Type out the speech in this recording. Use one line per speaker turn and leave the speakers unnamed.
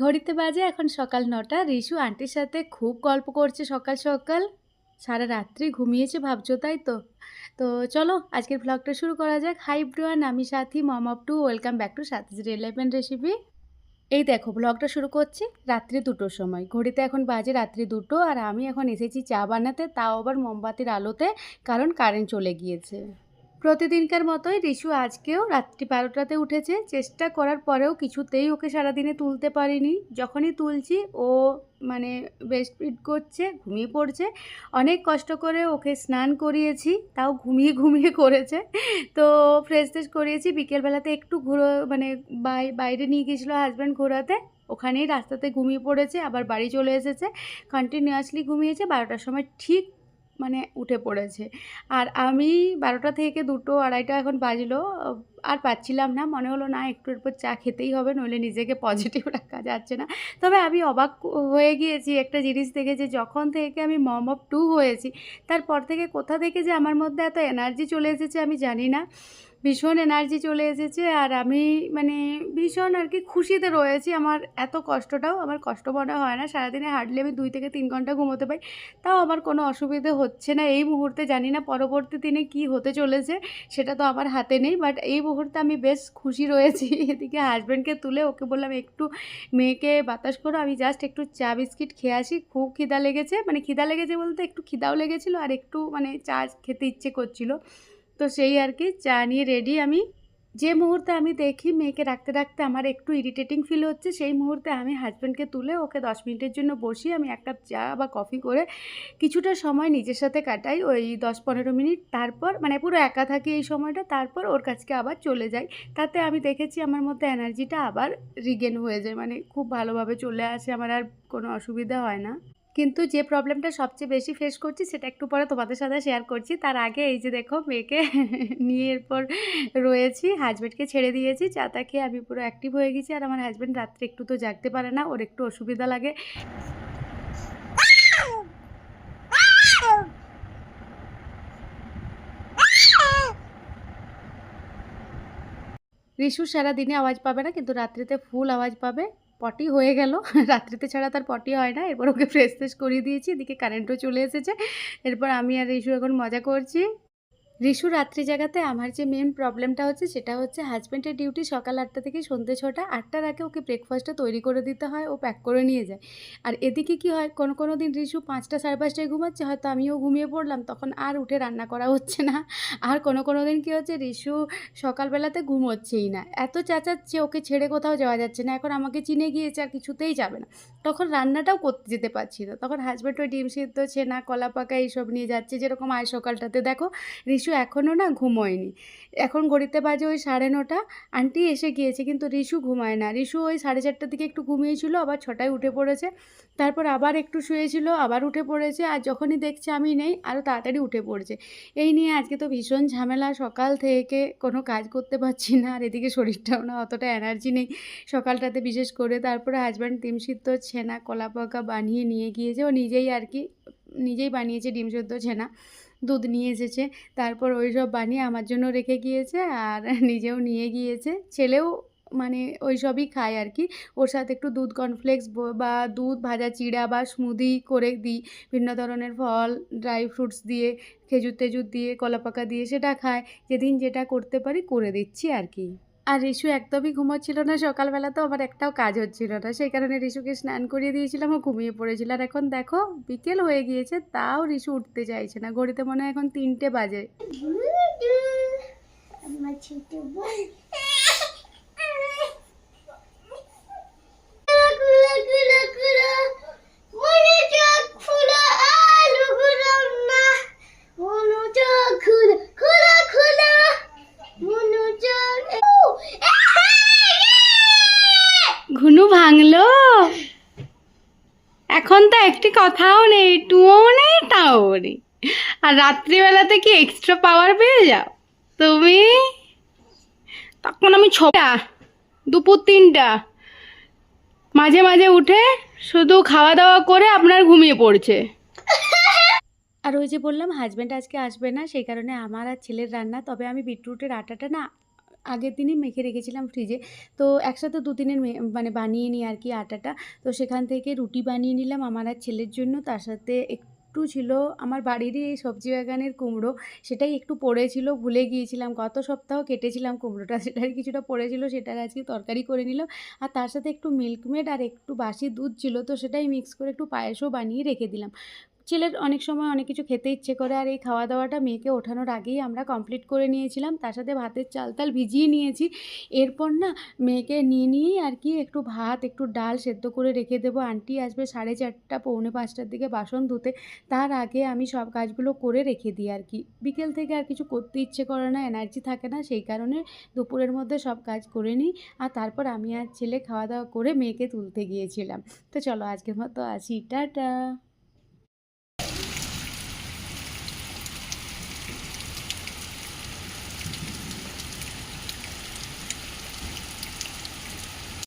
ঘড়িতে বাজে এখন সকাল ৯টা। রিশু আন্টির সাথে খুব গল্প করছে সকাল সকাল। সারা রাত্রি ঘুমিয়েছে ভাবছো, তাই তো? তো চলো আজকের ভ্লগটা শুরু করা যাক। হাই এভরিওয়ান, আমি Sathi, mom of two. Welcome back to Sathi's relevant recipe. এই দেখো ভ্লগটা শুরু করছি রাত্রি ২টোর সময়। ঘড়িতে এখন বাজে রাত্রি ২টো, আর আমি এখন এসেছি চা বানাতে, তাও আবার মোমবাতির আলোতে, কারণ কারেন্ট চলে গিয়েছে। প্রতিদিনকার মতোই রিশু আজকেও রাত্রি ১২টাতে উঠেছে। চেষ্টা করার পরেও কিছুতেই ওকে সারাদিনে তুলতে পারিনি। যখনই তুলছি ও মানে ব্রেস্ট ফিড করছে, ঘুমিয়ে পড়ছে। অনেক কষ্ট করে ওকে স্নান করিয়েছি, তাও ঘুমিয়ে ঘুমিয়ে করেছে। তো ফ্রেশ ট্রেশ করিয়েছি। বিকেলবেলাতে একটু মানে বাইরে নিয়ে গিয়েছিলো হাজব্যান্ড ঘোরাতে, ওখানেই রাস্তাতে ঘুমিয়ে পড়েছে, আবার বাড়ি চলে এসেছে। কন্টিনিউয়াসলি ঘুমিয়েছে। ১২টার সময় ঠিক মানে উঠে পড়েছে। আর আমি ১২টা থেকে ২টো ২:৩০ এখন বাজলো, আর পাচ্ছিলাম না। মনে হলো না একটু এরপর চা খেতেই হবে, নইলে নিজেকে পজিটিভ রাখা যাচ্ছে না। তবে আমি অবাক হয়ে গিয়েছি একটা জিনিস দেখে, যে যখন থেকে আমি মম অফ টু হয়েছি তারপর থেকে কোথা থেকে যে আমার মধ্যে এত এনার্জি চলে এসেছে আমি জানি না। ভীষণ এনার্জি চলে এসেছে, আর আমি মানে ভীষণ আর কি খুশিতে রয়েছি। আমার এত কষ্টটাও আমার কষ্ট মনে হয় না। সারাদিনে হার্ডলি আমি ২ থেকে ৩ ঘন্টা ঘুমোতে পাই, তাও আমার কোনো অসুবিধে হচ্ছে না এই মুহূর্তে। জানি না পরবর্তী দিনে কি হতে চলেছে, সেটা তো আমার হাতে নেই, বাট এই মুহূর্তে আমি বেশ খুশি রয়েছি। এদিকে হাজব্যান্ডকে তুলে ওকে বললাম একটু মেয়েকে বাতাস করো, আমি জাস্ট একটু চা বিস্কিট খেয়ে আসি। খুব খিদা লেগেছে, মানে খিদা লেগেছে বলতে একটু খিদাও লেগেছিলো, আর একটু মানে চা খেতে ইচ্ছে করছিল। তো সেই আর কি চা নিয়ে রেডি আমি। যে মুহূর্তে আমি দেখি মেয়েকে রাখতে রাখতে আমার একটু ইরিটেটিং ফিল হচ্ছে, সেই মুহূর্তে আমি হাজব্যান্ডকে তুলে ওকে ১০ মিনিটের জন্য বসিয়ে আমি ১ কাপ চা বা কফি করে কিছুটা সময় নিজের সাথে কাটাই, ওই ১০-১৫ মিনিট। তারপর মানে পুরো একা থাকি এই সময়টা, তারপর ওর কাছকে আবার চলে যাই। তাতে আমি দেখেছি আমার মধ্যে এনার্জিটা আবার রিগেন হয়ে যায়, মানে খুব ভালোভাবে চলে আসে, আমার আর কোনো অসুবিধা হয় না। কিন্তু যে প্রবলেমটা সবচেয়ে বেশি ফেস করছি সেটা একটু পরে তোমাদের সাথে শেয়ার করছি। তার আগে এই যে দেখো মেয়েকে নিয়ে এরপর রয়েছি, হাজব্যান্ডকে ছেড়ে দিয়েছি। চাটা খেয়ে আমি পুরো অ্যাক্টিভ হয়ে গেছি। আর আমার হাজব্যান্ড রাত্রে একটু তো জাগতে পারে না, ওর একটু অসুবিধা লাগে। রিশু সারাদিনে আওয়াজ পাবে না, কিন্তু রাত্রিতে ফুল আওয়াজ পাবে। পটি হয়ে গেল, রাত্রিতে ছাড়া তার পটি হয় না। এরপর ওকে ফ্রেশ ট্রেশ করিয়ে দিয়েছি, এদিকে কারেন্টও চলে এসেছে। এরপর আমি আর রিশু এখন মজা করছি। রিশু রাত্রি জাগাতে আমার যে মেন প্রবলেমটা হচ্ছে সেটা হচ্ছে হাজব্যান্ডের ডিউটি সকাল ৮টা থেকে সন্ধ্যে ৬টা। ৮টার আগে ওকে ব্রেকফাস্টটা তৈরি করে দিতে হয়, ও প্যাক করে নিয়ে যায়। আর এদিকে কি হয়, কোনো দিন রিশু ৫টা ৫:৩০টায় ঘুমাচ্ছে, হয়তো আমিও ঘুমিয়ে পড়লাম, তখন আর উঠে রান্না করা হচ্ছে না। আর কোনো দিন কী হচ্ছে, রিশু সকালবেলাতে ঘুমোচ্ছেই না, এত চেঁচাচ্ছে, ওকে ছেড়ে কোথাও যাওয়া যাচ্ছে না। এখন আমাকে চিনে গিয়েছে আর কিছুতেই যাবে না, তখন রান্নাটাও করতে যেতে পারছি না। তখন হাজব্যান্ড ওই ডিম সিদ্ধ, ছেনা, কলা পাকা এইসব নিয়ে যাচ্ছে। যেরকম আজ সকালটাতে দেখো রিশু এখনও না ঘুমোয়নি। এখন ঘড়িতে বাজে ওই ৯:৩০। আন্টি এসে গিয়েছে, কিন্তু রিশু ঘুমায় না। রিশু ওই ৪:৩০টার দিকে একটু ঘুমিয়েছিল, আবার ৬টায় উঠে পড়েছে। তারপর আবার একটু শুয়েছিল, আবার উঠে পড়েছে। আর যখনই দেখছে আমি নেই, আরও তাড়াতাড়ি উঠে পড়ছে। এই নিয়ে আজকে তো ভীষণ ঝামেলা, সকাল থেকে কোনো কাজ করতে পারছি না। আর এদিকে শরীরটাও না অতটা এনার্জি নেই সকালটাতে বিশেষ করে। তারপরে হাজব্যান্ড ডিম সিদ্ধ, ছেনা, কলা পাকা বানিয়ে নিয়ে গিয়েছে। ও নিজেই আর কি নিজেই বানিয়েছে ডিম সিদ্ধ, ছেনা, দুধ নিয়ে এসেছে। তারপর ওই সব বানিয়ে আমার জন্য রেখে গিয়েছে, আর নিজেও নিয়ে গিয়েছে। ছেলেও মানে ওই সবই খায় আর কি। ওর সাথে একটু দুধ কর্নফ্লেক্স বা দুধ ভাজা চিড়া বা স্মুদি করে দিই, বিভিন্ন ধরনের ফল, ড্রাই ফ্রুটস দিয়ে, খেজুর টেজুর দিয়ে, কলা পাকা দিয়ে, সেটা খায়। যেদিন যেটা করতে পারি করে দিচ্ছি আর কি। আর রিশু একদমই ঘুমোচ্ছিল না সকালবেলা, তো আমার একটাও কাজ হচ্ছিল না। সেই কারণে রিশুকে স্নান করিয়ে দিয়েছিলাম, ও ঘুমিয়ে পড়েছিল। আর এখন দেখো বিকেল হয়ে গিয়েছে, তাও রিশু উঠতে চাইছে না। ঘড়িতে মনে হয় এখন ৩টে বাজে। ঘুনু ভাঙলো। এখন তো একটি কথাও নেই, টুও নেই, তাও নেই। আর রাত্রিবেলাতে কি এক্সট্রা পাওয়ার পেয়ে যাও তুমি? তখন আমি ৬টা, দুপুর ৩টা, মাঝে মাঝে উঠে শুধু খাওয়া দাওয়া করে আপনার ঘুমিয়ে পড়ছে। আর ওই যে বললাম হাজব্যান্ড আজকে আসবে না, সেই কারণে আমার আর ছেলের রান্না। তবে আমি বিটরুটের আটাটা না আগের দিনই মেখে রেখেছিলাম ফ্রিজে। তো একসাথে ২-৩ দিনের মানে বানিয়ে নিই আরকি আটাটা। তো সেখান থেকে রুটি বানিয়ে নিলাম আমার আর ছেলের জন্য। তার সাথে একটু ছিল আমার বাড়িরই এই সবজি বাগানের কুমড়ো, সেটাই একটু পড়েছিল, ভুলে গিয়েছিলাম। গত সপ্তাহ কেটেছিলাম কুমড়োটা, সেটারই কিছুটা পড়েছিল, সেটার আজকে তরকারি করে নিলাম। আর তার সাথে একটু মিল্ক মেড আর একটু বাসি দুধ ছিল, তো সেটাই মিক্স করে একটু পায়েসও বানিয়ে রেখে দিলাম। ছেলের অনেক সময় অনেক কিছু খেতে ইচ্ছে করে, আর এই খাওয়া-দাওয়াটা মেয়েকে ওঠানোর আগেই আমরা কমপ্লিট করে নিয়েছিলাম। তার সাথে ভাতের চাল-টাল ভিজিয়ে নিয়েছি। এরপর না মেয়েকে নিয়েই আরকি একটু ভাত, একটু ডাল সেদ্ধ করে রেখে দেবো। আন্টি আসবে 4:30 পৌনে 5টার দিকে বাসন ধুতে। তার আগে আমি সব কাজগুলো করে রেখে দিই আরকি। বিকেল থেকে আর কিছু করতে ইচ্ছে করে না, এনার্জি থাকে না। সেই কারণে দুপুরের মধ্যে সব কাজ করে নিই। আর তারপর আমি আর ছেলে খাওয়া-দাওয়া করে মেয়েকে তুলতে গিয়েছিলাম। তো চলো আজকের মতো আসি। টাটা।